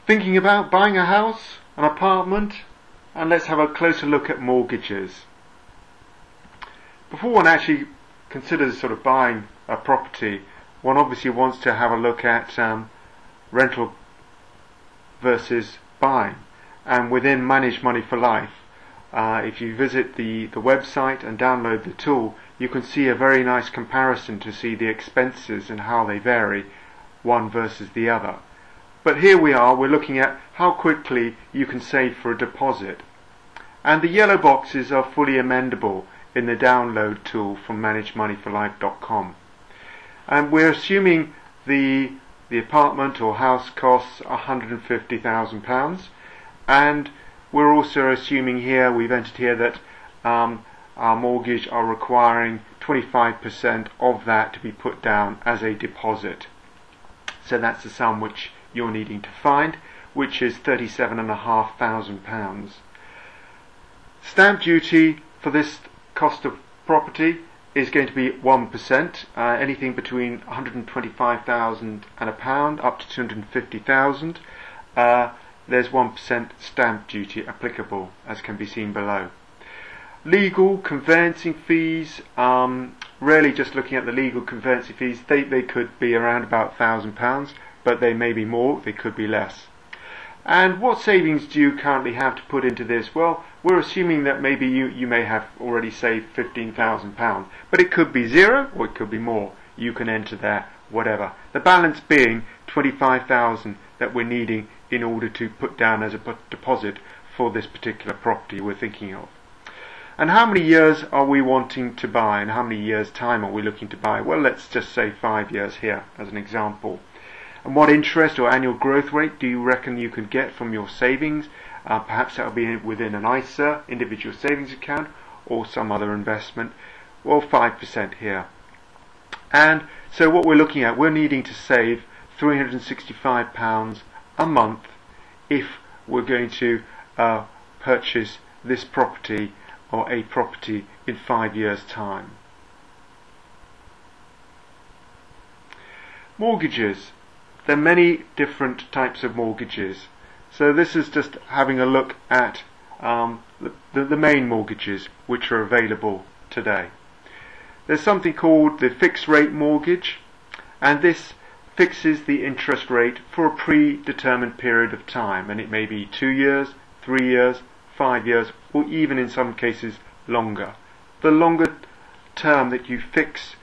Thinking about buying a house, an apartment, and let's have a closer look at mortgages. Before one actually considers sort of buying a property, one obviously wants to have a look at rental versus buying. And within Manage Money for Life, if you visit the website and download the tool, you can see a very nice comparison to see the expenses and how they vary one versus the other. But here we're looking at how quickly you can save for a deposit. And the yellow boxes are fully amendable in the download tool from managemoneyforlife.com. And we're assuming the apartment or house costs £150,000, and we're also assuming here, we've entered here that our mortgage are requiring 25% of that to be put down as a deposit. So that's the sum which you're needing to find, which is £37,500. Stamp duty for this cost of property is going to be 1%, anything between £125,000 and £1 up to £250,000. There's 1% stamp duty applicable, as can be seen below. Legal conveyancing fees, really just looking at the legal conveyancing fees, they could be around about £1,000, but they may be more, they could be less. And what savings do you currently have to put into this? Well, we're assuming that maybe you may have already saved £15,000, but it could be zero or it could be more. You can enter there whatever. The balance being £25,000 that we're needing in order to put down as a deposit for this particular property we're thinking of. And how many years are we wanting to buy, and how many years time are we looking to buy? Well, let's just say 5 years here as an example. And what interest or annual growth rate do you reckon you can get from your savings? Perhaps that will be within an ISA, individual savings account, or some other investment. Well, 5% here. And so what we're looking at, we're needing to save £365 a month if we're going to purchase this property or a property in 5 years' time. Mortgages. There are many different types of mortgages. So this is just having a look at the main mortgages which are available today. There's something called the fixed rate mortgage, and this fixes the interest rate for a predetermined period of time, and it may be 2 years, 3 years, 5 years, or even in some cases longer. The longer term that you fix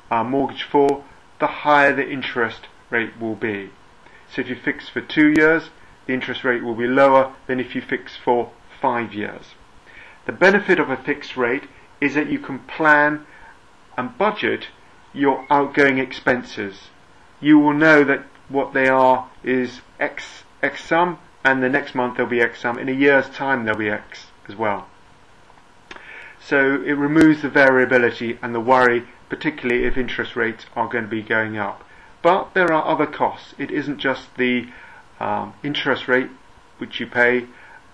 a mortgage for, the higher the interest rate will be. So if you fix for 2 years, the interest rate will be lower than if you fix for 5 years. The benefit of a fixed rate is that you can plan and budget your outgoing expenses. You will know that what they are is X sum, and the next month there'll be X sum. In a year's time there'll be X as well. So it removes the variability and the worry, particularly if interest rates are going to be going up. But there are other costs. It isn't just the interest rate which you pay.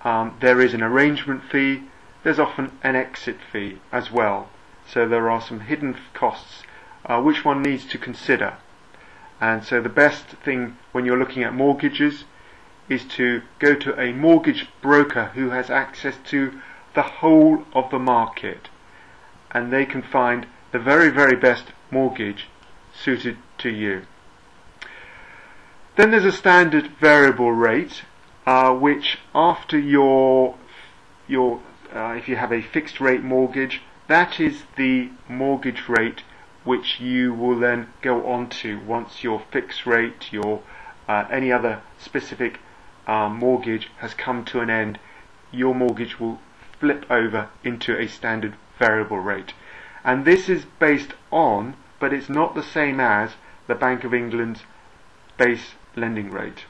There is an arrangement fee. There's often an exit fee as well. So there are some hidden costs which one needs to consider. And so the best thing when you're looking at mortgages is to go to a mortgage broker who has access to the whole of the market, and they can find the very, very best mortgage suited to you. Then there's a standard variable rate, which after if you have a fixed rate mortgage, that is the mortgage rate which you will then go on to once your fixed rate, your any other specific mortgage has come to an end. Your mortgage will flip over into a standard variable rate, and this is based on, but it's not the same as, the Bank of England's base lending rate.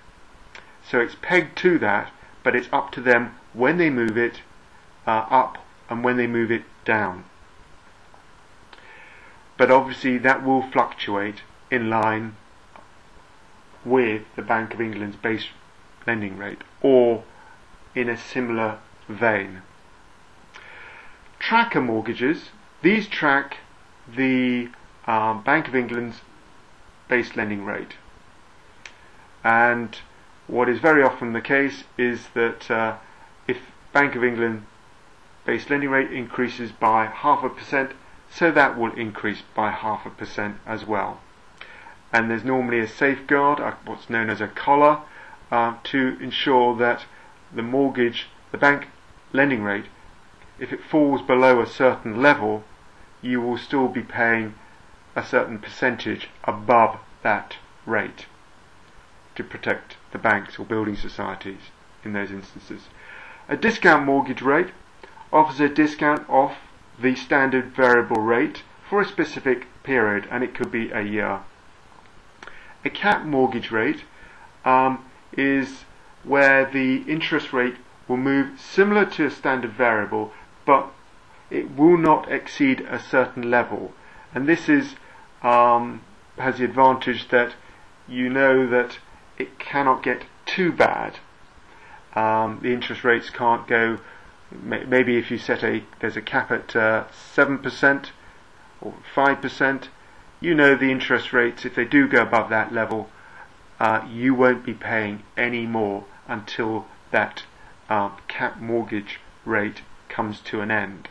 So it's pegged to that, but it's up to them when they move it up and when they move it down. But obviously that will fluctuate in line with the Bank of England's base lending rate, or in a similar vein. Tracker mortgages, these track the Bank of England's base lending rate, and what is very often the case is that if Bank of England base lending rate increases by 0.5%, so that will increase by 0.5% as well. And there's normally a safeguard, what's known as a collar, to ensure that the bank lending rate, if it falls below a certain level, you will still be paying a certain percentage above that rate to protect the banks or building societies in those instances. A discount mortgage rate offers a discount off the standard variable rate for a specific period, and it could be a year. A cap mortgage rate is where the interest rate will move similar to a standard variable, but it will not exceed a certain level. And this is has the advantage that you know that it cannot get too bad. The interest rates can't go. Maybe if you there's a cap at 7% or 5%, you know the interest rates, if they do go above that level, you won't be paying any more until that cap mortgage rate comes to an end.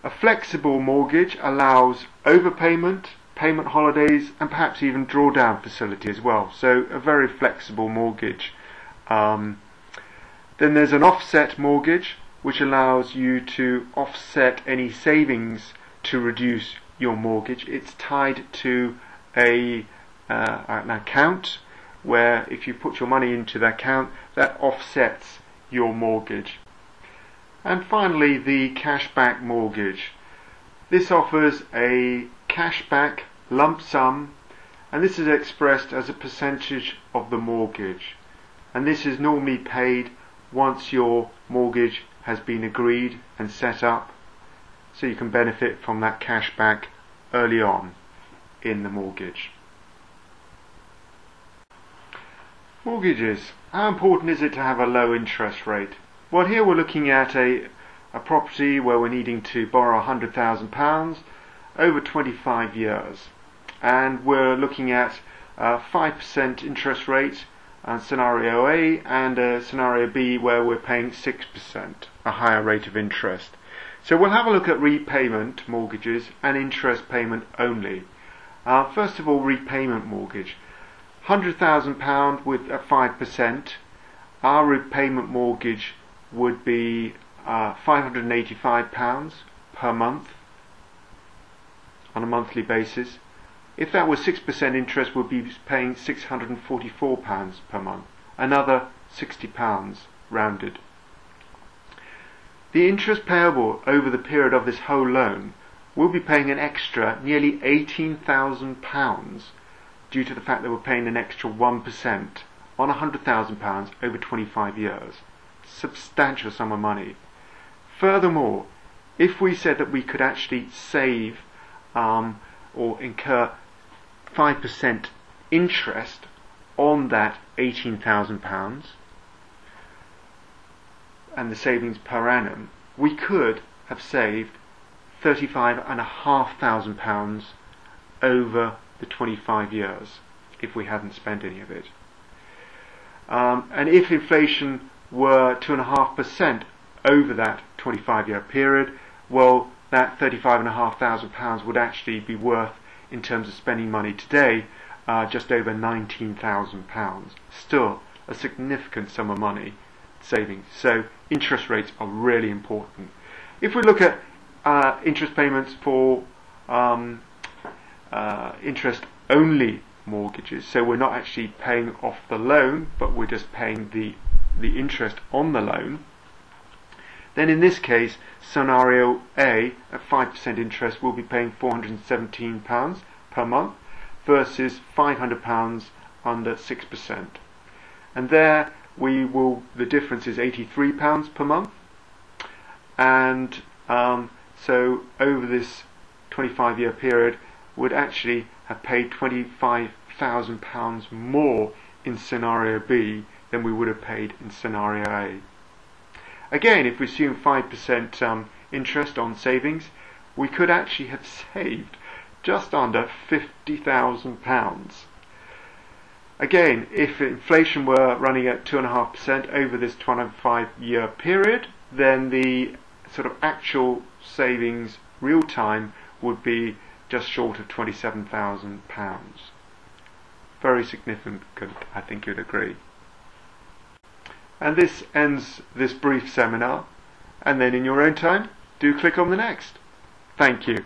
A flexible mortgage allows overpayment, payment holidays, and perhaps even drawdown facility as well. So a very flexible mortgage. Then there's an offset mortgage, which allows you to offset any savings to reduce your mortgage. It's tied to an account where if you put your money into the account, that offsets your mortgage. And finally, the cashback mortgage. This offers a cashback lump sum, and this is expressed as a percentage of the mortgage. And this is normally paid once your mortgage has been agreed and set up, so you can benefit from that cashback early on in the mortgage. Mortgages. How important is it to have a low interest rate? Well, here we're looking at a property where we're needing to borrow £100,000 over 25 years, and we're looking at 5% interest rate and scenario A, and scenario B where we're paying 6%, a higher rate of interest. So we'll have a look at repayment mortgages and interest payment only. First of all, repayment mortgage. £100,000 with a 5%. Our repayment mortgage would be £585 per month on a monthly basis. If that was 6% interest, we'll be paying £644 per month, another £60 rounded. The interest payable over the period of this whole loan will be paying an extra nearly £18,000 due to the fact that we're paying an extra 1% on £100,000 over 25 years. Substantial sum of money. Furthermore, if we said that we could actually save or incur 5% interest on that £18,000 and the savings per annum, we could have saved £35,500 over the 25 years if we hadn't spent any of it. And if inflation were 2.5% over that 25-year period, well, that £35,500 would actually be worth, in terms of spending money today, just over £19,000. Still a significant sum of money savings. So interest rates are really important. If we look at interest payments for interest only mortgages, so we're not actually paying off the loan, but we're just paying the interest on the loan, then in this case, scenario A at 5% interest will be paying £417 per month versus £500 under 6%. And there the difference is £83 per month. And so over this 25-year period, would actually have paid £25,000 more in scenario B than we would have paid in scenario A. Again, if we assume 5% interest on savings, we could actually have saved just under £50,000. Again, if inflation were running at 2.5% over this 25-year period, then the sort of actual savings real time would be just short of £27,000. Very significant, I think you'd agree. And this ends this brief seminar, and then in your own time, do click on the next. Thank you.